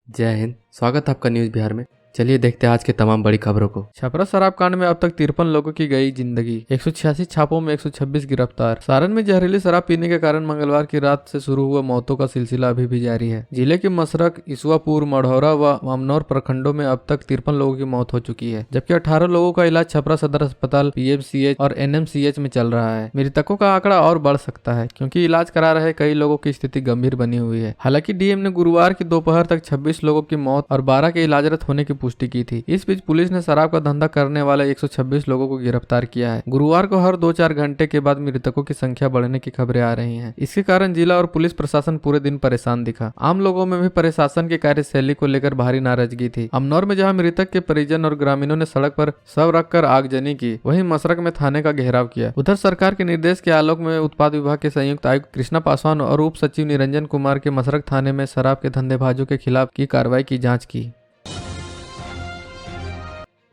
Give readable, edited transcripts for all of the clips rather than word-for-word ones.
जय हिंद। स्वागत है आपका न्यूज बिहार में। चलिए देखते हैं आज के तमाम बड़ी खबरों को। छपरा शराब कांड में अब तक 53 लोगों की गई जिंदगी। 186 छापों में 126 गिरफ्तार। सारण में जहरीली शराब पीने के कारण मंगलवार की रात से शुरू हुआ मौतों का सिलसिला अभी भी जारी है। जिले के मसरक, इसवापुर, मढ़ौरा व अमनौर प्रखंडों में अब तक 53 लोगों की मौत हो चुकी है, जबकि 18 लोगों का इलाज छपरा सदर अस्पताल, पीएमसीएच और एनएमसीएच में चल रहा है। मृतकों का आंकड़ा और बढ़ सकता है क्योंकि इलाज करा रहे कई लोगों की स्थिति गंभीर बनी हुई है। हालांकि डीएम ने गुरुवार की दोपहर तक 26 लोगों की मौत और 12 के इलाजरत होने की पुष्टि की थी। इस बीच पुलिस ने शराब का धंधा करने वाले 126 लोगों को गिरफ्तार किया है। गुरुवार को हर 2-4 घंटे के बाद मृतकों की संख्या बढ़ने की खबरें आ रही हैं। इसके कारण जिला और पुलिस प्रशासन पूरे दिन परेशान दिखा। आम लोगों में भी प्रशासन की कार्यशैली को लेकर भारी नाराजगी थी। अमनौर में जहां मृतक के परिजन और ग्रामीणों ने सड़क पर शव रखकर आगजनी की, वहीं मसरक में थाने का घेराव किया। उधर सरकार के निर्देश के आलोक में उत्पाद विभाग के संयुक्त आयुक्त कृष्णा पासवान और उप सचिव निरंजन कुमार के मसरक थाने में शराब के धंधेबाजों के खिलाफ की कार्रवाई की जांच की।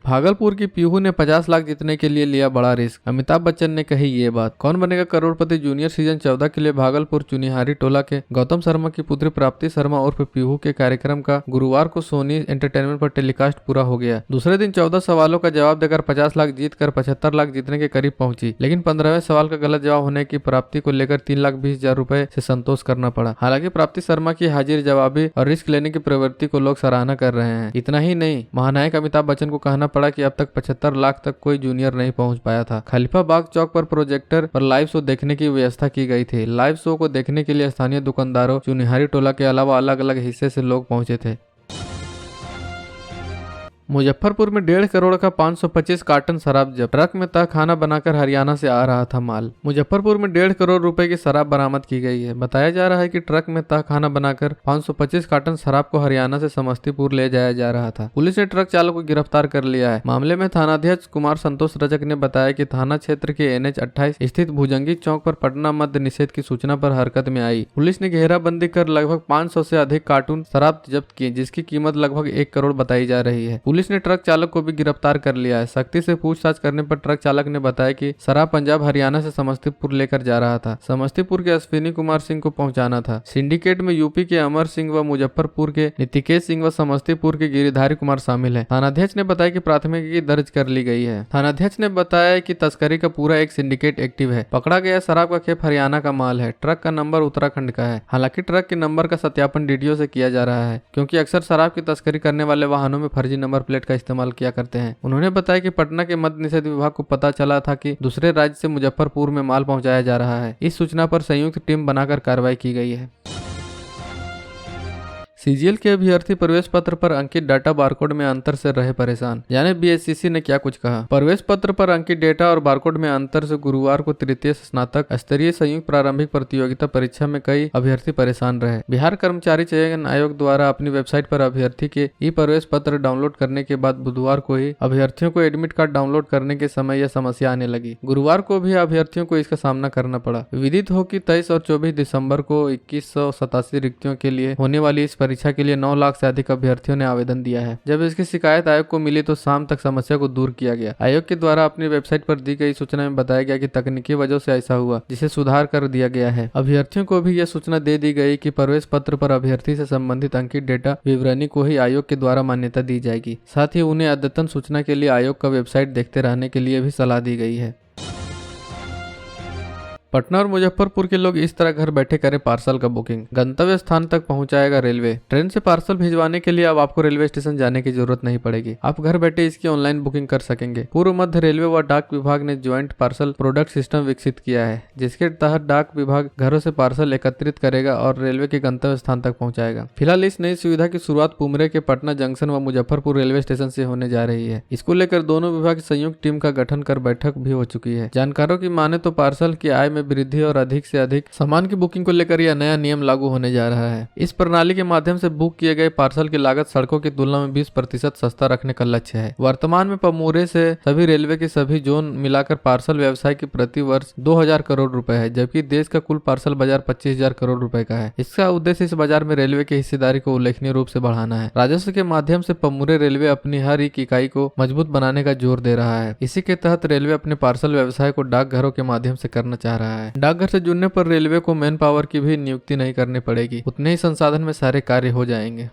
भागलपुर की पीहू ने 50 लाख जीतने के लिए लिया बड़ा रिस्क। अमिताभ बच्चन ने कही ये बात। कौन बनेगा करोड़पति जूनियर सीजन 14 के लिए भागलपुर चुनिहारी टोला के गौतम शर्मा की पुत्री प्राप्ति शर्मा उर्फ पीहू के कार्यक्रम का गुरुवार को सोनी एंटरटेनमेंट पर टेलीकास्ट पूरा हो गया। दूसरे दिन 14 सवालों का जवाब देकर 50 लाख जीतकर 75 लाख जीतने के करीब पहुंची, लेकिन 15वें सवाल का गलत जवाब होने की प्राप्ति को लेकर 3,20,000 रुपए से संतोष करना पड़ा। हालांकि प्राप्ति शर्मा की हाजिर जवाबी और रिस्क लेने की प्रवृत्ति को लोग सराहना कर रहे हैं। इतना ही नहीं, महानायक अमिताभ बच्चन को कहना पड़ा कि अब तक 75 लाख तक कोई जूनियर नहीं पहुंच पाया था। खलीफा बाग चौक पर प्रोजेक्टर पर लाइव शो देखने की व्यवस्था की गई थी। लाइव शो को देखने के लिए स्थानीय दुकानदारों, चुनिहारी टोला के अलावा अलग अलग हिस्से से लोग पहुंचे थे। मुजफ्फरपुर में 1.5 करोड़ का 525 कार्टन शराब जब्त। ट्रक में तह खाना बनाकर हरियाणा से आ रहा था माल। मुजफ्फरपुर में 1.5 करोड़ रुपए की शराब बरामद की गई है। बताया जा रहा है कि ट्रक में तह खाना बनाकर 525 कार्टन शराब को हरियाणा से समस्तीपुर ले जाया जा रहा था। पुलिस ने ट्रक चालक को गिरफ्तार कर लिया है। मामले में थानाध्यक्ष कुमार संतोष रजक ने बताया कि थाना क्षेत्र के NH 28 स्थित भुजंगी चौक पर पटना मद्य निषेध की सूचना पर हरकत में आई। पुलिस ने घेराबंदी कर लगभग 500 से अधिक कार्टून शराब जब्त किए, जिसकी कीमत लगभग 1 करोड़ बताई जा रही है। पुलिस ने ट्रक चालक को भी गिरफ्तार कर लिया है। सख्ती से पूछताछ करने पर ट्रक चालक ने बताया कि शराब पंजाब हरियाणा से समस्तीपुर लेकर जा रहा था। समस्तीपुर के अश्विनी कुमार सिंह को पहुंचाना था। सिंडिकेट में यूपी के अमर सिंह व मुजफ्फरपुर के नितिकेश सिंह व समस्तीपुर के गिरिधारी कुमार शामिल है। थानाध्यक्ष ने बताया कि प्राथमिकी दर्ज कर ली गई है। थानाध्यक्ष ने बताया कि तस्करी का पूरा एक सिंडिकेट एक्टिव है। पकड़ा गया शराब का खेप हरियाणा का माल है। ट्रक का नंबर उत्तराखंड का है। हालांकि ट्रक के नंबर का सत्यापन DDO से किया जा रहा है, क्योंकि अक्सर शराब की तस्करी करने वाले वाहनों में फर्जी नंबर प्लेट का इस्तेमाल किया करते हैं। उन्होंने बताया कि पटना के मद्य निषेध विभाग को पता चला था कि दूसरे राज्य से मुजफ्फरपुर में माल पहुंचाया जा रहा है। इस सूचना पर संयुक्त टीम बनाकर कार्रवाई की गई है। CGL के अभ्यर्थी प्रवेश पत्र पर अंकित डाटा बारकोड में अंतर से रहे परेशान। यानी BSCC ने क्या कुछ कहा। प्रवेश पत्र पर अंकित डेटा और बारकोड में अंतर से गुरुवार को तृतीय स्नातक स्तरीय संयुक्त प्रारंभिक प्रतियोगिता परीक्षा में कई अभ्यर्थी परेशान रहे। बिहार कर्मचारी चयन आयोग द्वारा अपनी वेबसाइट पर अभ्यर्थी के प्रवेश पत्र डाउनलोड करने के बाद बुधवार को ही अभ्यर्थियों को एडमिट कार्ड डाउनलोड करने के समय यह समस्या आने लगी। गुरुवार को भी अभ्यर्थियों को इसका सामना करना पड़ा। विदित हो कि 23 और 24 दिसंबर को 2187 रिक्तियों के लिए होने वाली इस परीक्षा के लिए 9 लाख से अधिक अभ्यर्थियों ने आवेदन दिया है। जब इसकी शिकायत आयोग को मिली तो शाम तक समस्या को दूर किया गया। आयोग के द्वारा अपनी वेबसाइट पर दी गई सूचना में बताया गया कि तकनीकी वजह से ऐसा हुआ, जिसे सुधार कर दिया गया है। अभ्यर्थियों को भी यह सूचना दे दी गई कि प्रवेश पत्र पर अभ्यर्थी से संबंधित अंकित डेटा विवरणी को ही आयोग के द्वारा मान्यता दी जाएगी। साथ ही उन्हें अद्यतन सूचना के लिए आयोग का वेबसाइट देखते रहने के लिए भी सलाह दी गई है। पटना और मुजफ्फरपुर के लोग इस तरह घर बैठे करें पार्सल का बुकिंग। गंतव्य स्थान तक पहुंचाएगा रेलवे। ट्रेन से पार्सल भिजवाने के लिए अब आपको रेलवे स्टेशन जाने की जरूरत नहीं पड़ेगी। आप घर बैठे इसकी ऑनलाइन बुकिंग कर सकेंगे। पूर्व मध्य रेलवे व डाक विभाग ने ज्वाइंट पार्सल प्रोडक्ट सिस्टम विकसित किया है, जिसके तहत डाक विभाग घरों से पार्सल एकत्रित करेगा और रेलवे के गंतव्य स्थान तक पहुँचाएगा। फिलहाल इस नई सुविधा की शुरुआत पुमरे के पटना जंक्शन व मुजफ्फरपुर रेलवे स्टेशन से होने जा रही है। इसको लेकर दोनों विभाग की संयुक्त टीम का गठन कर बैठक भी हो चुकी है। जानकारों की माने तो पार्सल की आय में वृद्धि और अधिक से अधिक सामान की बुकिंग को लेकर यह नया नियम लागू होने जा रहा है। इस प्रणाली के माध्यम से बुक किए गए पार्सल की लागत सड़कों की तुलना में 20% सस्ता रखने का लक्ष्य है। वर्तमान में पमोरे से सभी रेलवे के सभी जोन मिलाकर पार्सल व्यवसाय की प्रति वर्ष 2000 करोड़ रुपए है, जबकि देश का कुल पार्सल बाजार 25,000 करोड़ रुपए का है। इसका उद्देश्य इस बाजार में रेलवे की हिस्सेदारी को उल्लेखनीय रूप से बढ़ाना है। राजस्व के माध्यम से पमोरे रेलवे अपनी हर एक इकाई को मजबूत बनाने का जोर दे रहा है। इसी के तहत रेलवे अपने पार्सल व्यवसाय को डाकघरों के माध्यम से करना चाह रहा है। डाकघर से जुड़ने पर रेलवे को मैन पावर की भी नियुक्ति नहीं करनी पड़ेगी। उतने ही संसाधन में सारे कार्य हो जाएंगे।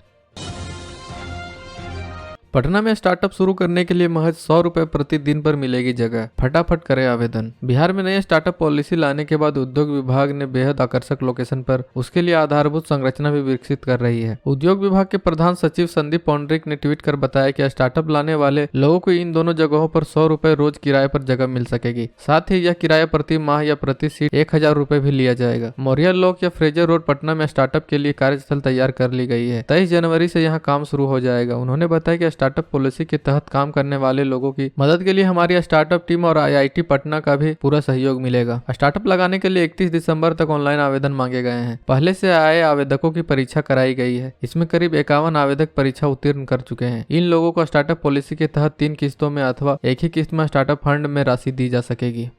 पटना में स्टार्टअप शुरू करने के लिए महज 100 रुपए प्रति दिन पर मिलेगी जगह, फटाफट करें आवेदन। बिहार में नई स्टार्टअप पॉलिसी लाने के बाद उद्योग विभाग ने बेहद आकर्षक लोकेशन पर उसके लिए आधारभूत संरचना भी विकसित कर रही है। उद्योग विभाग के प्रधान सचिव संदीप पौंडरिक ने ट्वीट कर बताया कि स्टार्टअप लाने वाले लोगों को इन दोनों जगहों पर 100 रुपए रोज किराए पर जगह मिल सकेगी। साथ ही यह किराया प्रति माह या प्रति सीट 1000 रुपए भी लिया जाएगा। मौर्या लॉक या फ्रेजर रोड पटना में स्टार्टअप के लिए कार्यस्थल तैयार कर ली गई है। 23 जनवरी से यहाँ काम शुरू हो जाएगा। उन्होंने बताया कि स्टार्टअप पॉलिसी के तहत काम करने वाले लोगों की मदद के लिए हमारी स्टार्टअप टीम और IIT पटना का भी पूरा सहयोग मिलेगा। स्टार्टअप लगाने के लिए 31 दिसंबर तक ऑनलाइन आवेदन मांगे गए हैं। पहले से आए आवेदकों की परीक्षा कराई गई है। इसमें करीब 51 आवेदक परीक्षा उत्तीर्ण कर चुके हैं। इन लोगों को स्टार्टअप पॉलिसी के तहत 3 किस्तों में अथवा एक ही किस्त में स्टार्टअप फंड में राशि दी जा सकेगी।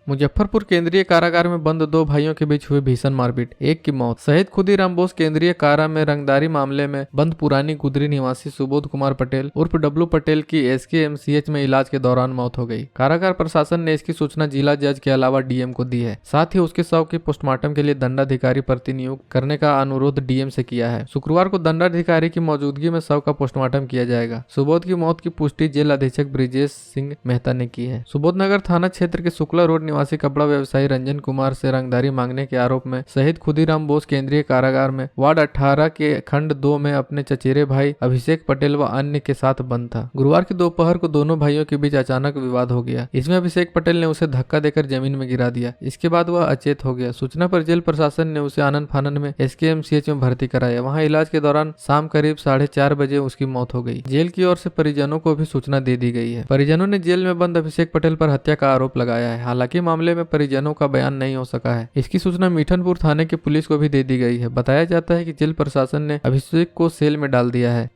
मुजफ्फरपुर केंद्रीय कारागार में बंद 2 भाइयों के बीच हुई भीषण मारपीट, एक की मौत। शहीद खुदीराम बोस केंद्रीय कारा में रंगदारी मामले में बंद पुरानी गुदरी निवासी सुबोध कुमार पटेल उर्फ डब्लू पटेल की SKMCH में इलाज के दौरान मौत हो गई। कारागार प्रशासन ने इसकी सूचना जिला जज के अलावा DM को दी है। साथ ही उसके शव के पोस्टमार्टम के लिए दंडाधिकारी प्रतिनियुक्त करने का अनुरोध DM से किया है। शुक्रवार को दंडाधिकारी की मौजूदगी में शव का पोस्टमार्टम किया जाएगा। सुबोध की मौत की पुष्टि जेल अधीक्षक ब्रिजेश सिंह मेहता ने की है। सुबोधनगर थाना क्षेत्र के शुक्ला रोड निवासी कपड़ा व्यवसायी रंजन कुमार से रंगदारी मांगने के आरोप में शहीद खुदीराम बोस केंद्रीय कारागार में वार्ड 18 के खंड 2 में अपने चचेरे भाई अभिषेक पटेल व अन्य के साथ बंद था। गुरुवार की दोपहर को दोनों भाइयों के बीच अचानक विवाद हो गया। इसमें अभिषेक पटेल ने उसे धक्का देकर जमीन में गिरा दिया। इसके बाद वह अचेत हो गया। सूचना पर जेल प्रशासन ने उसे आनन फानन में SKMCH में भर्ती कराया। वहाँ इलाज के दौरान शाम करीब 4:30 बजे उसकी मौत हो गई। जेल की ओर से परिजनों को भी सूचना दे दी गई है। परिजनों ने जेल में बंद अभिषेक पटेल पर हत्या का आरोप लगाया है। हालांकि मामले में परिजनों का बयान नहीं हो सका है। इसकी सूचना मीठनपुर थाने की पुलिस को भी दे दी गई है। बताया जाता है कि जेल प्रशासन ने अभिषेक को सेल में डाल दिया है।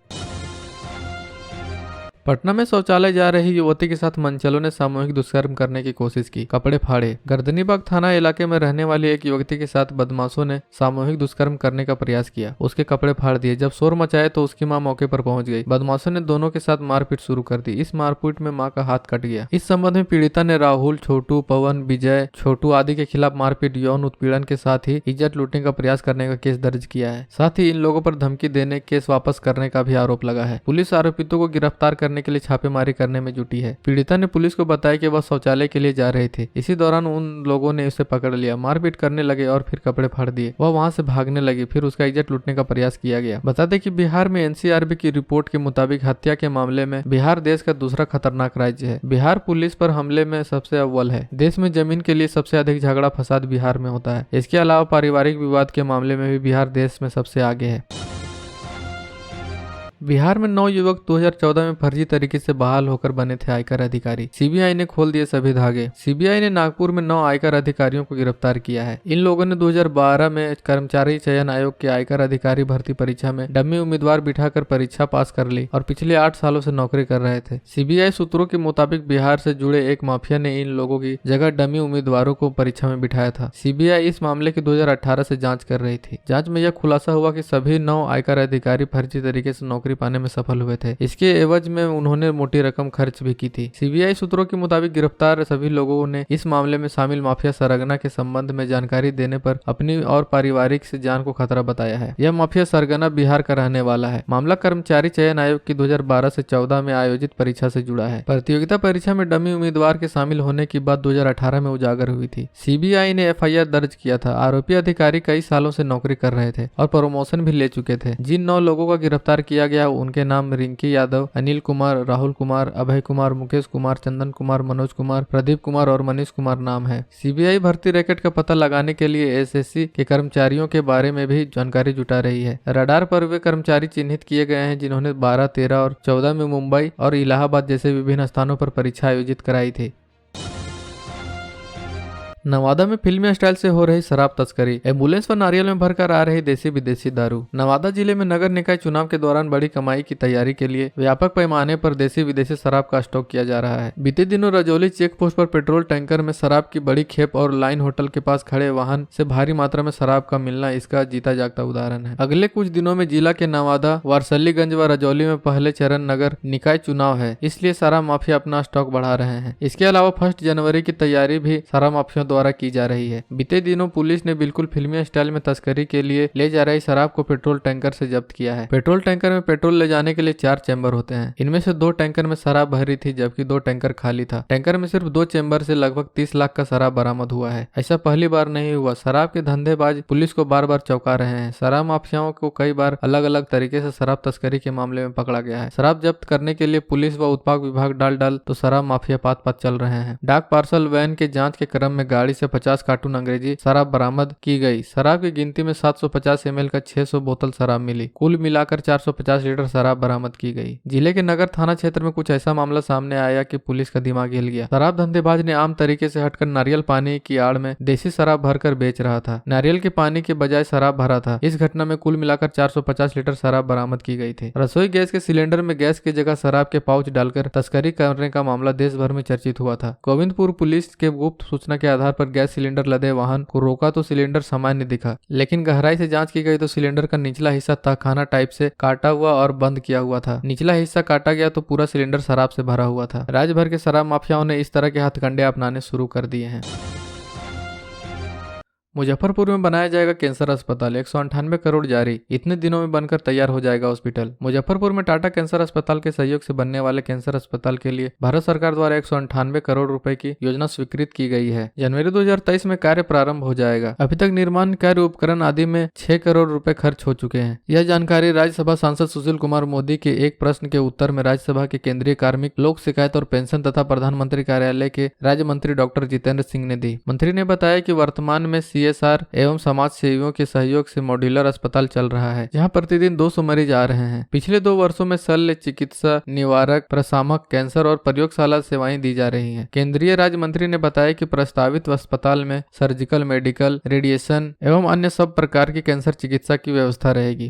पटना में शौचालय जा रही युवती के साथ मनचलों ने सामूहिक दुष्कर्म करने की कोशिश की, कपड़े फाड़े। गर्दनीबाग थाना इलाके में रहने वाली एक युवती के साथ बदमाशों ने सामूहिक दुष्कर्म करने का प्रयास किया। उसके कपड़े फाड़ दिए। जब शोर मचाए तो उसकी मां मौके पर पहुंच गई। बदमाशों ने दोनों के साथ मारपीट शुरू कर दी। इस मारपीट में मां का हाथ कट गया। इस संबंध में पीड़िता ने राहुल, छोटू, पवन, विजय, छोटू आदि के खिलाफ मारपीट, यौन उत्पीड़न के साथ ही इज्जत लूटने का प्रयास करने का केस दर्ज किया है। साथ ही इन लोगों पर धमकी देने, केस वापस करने का भी आरोप लगा है। पुलिस आरोपितों को गिरफ्तार करने के लिए छापेमारी करने में जुटी है। पीड़िता ने पुलिस को बताया कि वह शौचालय के लिए जा रहे थे। इसी दौरान उन लोगों ने उसे पकड़ लिया, मारपीट करने लगे और फिर कपड़े फाड़ दिए। वह वहां से भागने लगी। फिर उसका इज्जत लूटने का प्रयास किया गया। बता दें कि बिहार में NCRB की रिपोर्ट के मुताबिक हत्या के मामले में बिहार देश का दूसरा खतरनाक राज्य है। बिहार पुलिस पर हमले में सबसे अव्वल है। देश में जमीन के लिए सबसे अधिक झगड़ा फसाद बिहार में होता है। इसके अलावा पारिवारिक विवाद के मामले में भी बिहार देश में सबसे आगे है। बिहार में 9 युवक 2014 में फर्जी तरीके से बहाल होकर बने थे आयकर अधिकारी। CBI ने खोल दिए सभी धागे। CBI ने नागपुर में 9 आयकर अधिकारियों को गिरफ्तार किया है। इन लोगों ने 2012 में कर्मचारी चयन आयोग के आयकर अधिकारी भर्ती परीक्षा में डमी उम्मीदवार बिठाकर परीक्षा पास कर ली और पिछले 8 सालों से नौकरी कर रहे थे। CBI सूत्रों के मुताबिक बिहार से जुड़े एक माफिया ने इन लोगों की जगह डमी उम्मीदवारों को परीक्षा में बिठाया था। CBI इस मामले की 2018 से जाँच कर रही थी। जाँच में यह खुलासा हुआ कि सभी 9 आयकर अधिकारी फर्जी तरीके से नौकरी पाने में सफल हुए थे। इसके एवज में उन्होंने मोटी रकम खर्च भी की थी। CBI सूत्रों के मुताबिक गिरफ्तार सभी लोगों ने इस मामले में शामिल माफिया सरगना के संबंध में जानकारी देने पर अपनी और पारिवारिक से जान को खतरा बताया है। यह माफिया सरगना बिहार का रहने वाला है। मामला कर्मचारी चयन आयोग की 2012 से 14 में आयोजित परीक्षा से जुड़ा है। प्रतियोगिता परीक्षा में डमी उम्मीदवार के शामिल होने की बात 2018 में उजागर हुई थी। CBI ने FIR दर्ज किया था। आरोपी अधिकारी कई सालों से नौकरी कर रहे थे और प्रमोशन भी ले चुके थे। जिन 9 लोगों का गिरफ्तार किया गया उनके नाम रिंकी यादव, अनिल कुमार, राहुल कुमार, अभय कुमार, मुकेश कुमार, चंदन कुमार, मनोज कुमार, प्रदीप कुमार और मनीष कुमार नाम है। CBI भर्ती रैकेट का पता लगाने के लिए SSC के कर्मचारियों के बारे में भी जानकारी जुटा रही है। रडार पर वे कर्मचारी चिन्हित किए गए हैं जिन्होंने 12, 13 और 14 में मुंबई और इलाहाबाद जैसे विभिन्न स्थानों पर परीक्षा आयोजित कराई थी। नवादा में फिल्मी स्टाइल से हो रही शराब तस्करी, एम्बुलेंस पर नारियल में भरकर आ रही देसी विदेशी दारू। नवादा जिले में नगर निकाय चुनाव के दौरान बड़ी कमाई की तैयारी के लिए व्यापक पैमाने पर देसी विदेशी शराब का स्टॉक किया जा रहा है। बीते दिनों रजौली चेक पोस्ट पर पेट्रोल टैंकर में शराब की बड़ी खेप और लाइन होटल के पास खड़े वाहन से भारी मात्रा में शराब का मिलना इसका जीता जागता उदाहरण है। अगले कुछ दिनों में जिला के नवादा, वारसलीगंज व रजौली में पहले चरण नगर निकाय चुनाव है, इसलिए शराब माफिया अपना स्टॉक बढ़ा रहे हैं। इसके अलावा 1 जनवरी की तैयारी भी शराब माफियों द्वारा द्वारा की जा रही है। बीते दिनों पुलिस ने बिल्कुल फिल्मी स्टाइल में तस्करी के लिए ले जा रही शराब को पेट्रोल टैंकर से जब्त किया है। पेट्रोल टैंकर में पेट्रोल ले जाने के लिए 4 चैम्बर होते हैं। इनमें से 2 टैंकर में शराब भरी थी जबकि 2 टैंकर खाली था। टैंकर में सिर्फ 2 चैम्बर से लगभग 30 लाख का शराब बरामद हुआ है। ऐसा पहली बार नहीं हुआ। शराब के धंधेबाज पुलिस को बार बार चौंका रहे हैं। शराब माफियाओं को कई बार अलग अलग तरीके से शराब तस्करी के मामले में पकड़ा गया है। शराब जब्त करने के लिए पुलिस व उत्पाद विभाग डाल तो शराब माफिया पात चल रहे हैं। डाक पार्सल वैन के जांच के क्रम में गाड़ी से 50 कार्टून अंग्रेजी शराब बरामद की गई। शराब की गिनती में 750 ml का 600 बोतल शराब मिली। कुल मिलाकर 450 लीटर शराब बरामद की गई। जिले के नगर थाना क्षेत्र में कुछ ऐसा मामला सामने आया कि पुलिस का दिमाग हिल गया। शराब धंधेबाज ने आम तरीके से हटकर नारियल पानी की आड़ में देसी शराब भरकर बेच रहा था। नारियल के पानी के बजाय शराब भरा था। इस घटना में कुल मिलाकर 450 लीटर शराब बरामद की गई थी। रसोई गैस के सिलेंडर में गैस की जगह शराब के पाउच डालकर तस्करी करने का मामला देश भर में चर्चित हुआ था। गोविंदपुर पुलिस के गुप्त सूचना के आधार पर गैस सिलेंडर लदे वाहन को रोका तो सिलेंडर सामान्य दिखा, लेकिन गहराई से जांच की गई तो सिलेंडर का निचला हिस्सा तहखाना टाइप से काटा हुआ और बंद किया हुआ था। निचला हिस्सा काटा गया तो पूरा सिलेंडर शराब से भरा हुआ था। राज्य भर के शराब माफियाओं ने इस तरह के हथकंडे अपनाने शुरू कर दिए हैं। मुजफ्फरपुर में बनाया जाएगा कैंसर अस्पताल, 198 करोड़ जारी, इतने दिनों में बनकर तैयार हो जाएगा हॉस्पिटल। मुजफ्फरपुर में टाटा कैंसर अस्पताल के सहयोग से बनने वाले कैंसर अस्पताल के लिए भारत सरकार द्वारा 198 करोड़ रुपए की योजना स्वीकृत की गई है। जनवरी 2023 में कार्य प्रारंभ हो जाएगा। अभी तक निर्माण कार्य, उपकरण आदि में 6 करोड़ रुपए खर्च हो चुके हैं। यह जानकारी राज्यसभा सांसद सुशील कुमार मोदी के एक प्रश्न के उत्तर में राज्यसभा के केंद्रीय कार्मिक, लोक शिकायत और पेंशन तथा प्रधानमंत्री कार्यालय के राज्य मंत्री डॉक्टर जितेंद्र सिंह ने दी। मंत्री ने बताया कि वर्तमान में CSR एवं समाज सेवियों के सहयोग से मॉड्यूलर अस्पताल चल रहा है, जहां प्रतिदिन 200 मरीज आ रहे हैं। पिछले 2 वर्षों में शल्य चिकित्सा, निवारक, प्रशामक, कैंसर और प्रयोगशाला सेवाएं दी जा रही हैं। केंद्रीय राज्य मंत्री ने बताया कि प्रस्तावित अस्पताल में सर्जिकल, मेडिकल, रेडिएशन एवं अन्य सब प्रकार की कैंसर चिकित्सा की व्यवस्था रहेगी।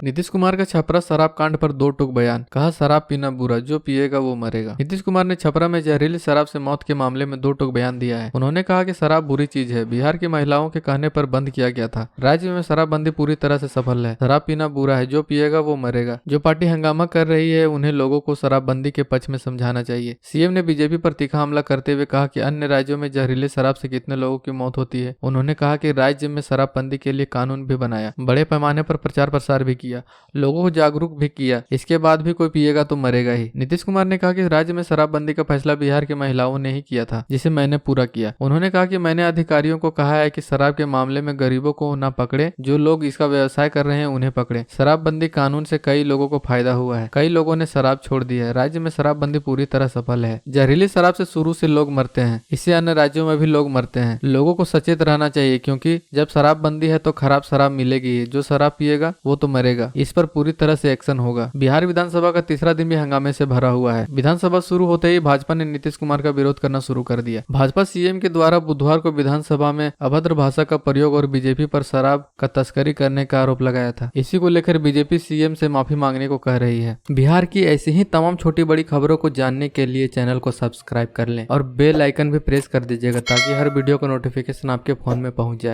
नीतीश कुमार का छपरा शराब कांड पर 2 टूक बयान, कहा शराब पीना बुरा, जो पिएगा वो मरेगा। नीतीश कुमार ने छपरा में जहरीली शराब से मौत के मामले में 2 टूक बयान दिया है। उन्होंने कहा कि शराब बुरी चीज है, बिहार की महिलाओं के कहने पर बंद किया गया था। राज्य में शराबबंदी पूरी तरह से सफल है। शराब पीना बुरा है, जो पिएगा वो मरेगा। जो पार्टी हंगामा कर रही है उन्हें लोगों को शराबबंदी के पक्ष में समझाना चाहिए। सीएम ने बीजेपी पर तीखा हमला करते हुए कहा कि अन्य राज्यों में जहरीले शराब से कितने लोगों की मौत होती है। उन्होंने कहा कि राज्य में शराबबंदी के लिए कानून भी बनाया, बड़े पैमाने पर प्रचार प्रसार भी किया, लोगों जागरूक भी किया, इसके बाद भी कोई पिएगा तो मरेगा ही। नीतीश कुमार ने कहा कि राज्य में शराबबंदी का फैसला बिहार की महिलाओं ने ही किया था, जिसे मैंने पूरा किया। उन्होंने कहा कि मैंने अधिकारियों को कहा है कि शराब के मामले में गरीबों को न पकड़े, जो लोग इसका व्यवसाय कर रहे हैं उन्हें पकड़े। शराबबंदी कानून से कई लोगों को फायदा हुआ है, कई लोगों ने शराब छोड़ दी है। राज्य में शराबबंदी पूरी तरह सफल है। जहरीली शराब से शुरू से लोग मरते हैं, इससे अन्य राज्यों में भी लोग मरते हैं। लोगों को सचेत रहना चाहिए, क्योंकि जब शराबबंदी है तो खराब शराब मिलेगी, जो शराब पिएगा वो तो मरेगा। इस पर पूरी तरह से एक्शन होगा। बिहार विधानसभा का तीसरा दिन भी हंगामे से भरा हुआ है। विधानसभा शुरू होते ही भाजपा ने नीतीश कुमार का विरोध करना शुरू कर दिया। भाजपा सीएम के द्वारा बुधवार को विधानसभा में अभद्र भाषा का प्रयोग और बीजेपी पर शराब का तस्करी करने का आरोप लगाया था। इसी को लेकर बीजेपी सीएम से माफी मांगने को कह रही है। बिहार की ऐसी ही तमाम छोटी बड़ी खबरों को जानने के लिए चैनल को सब्सक्राइब कर लें और बेल आइकन भी प्रेस कर दीजिएगा, ताकि हर वीडियो का नोटिफिकेशन आपके फोन में पहुंच जाए।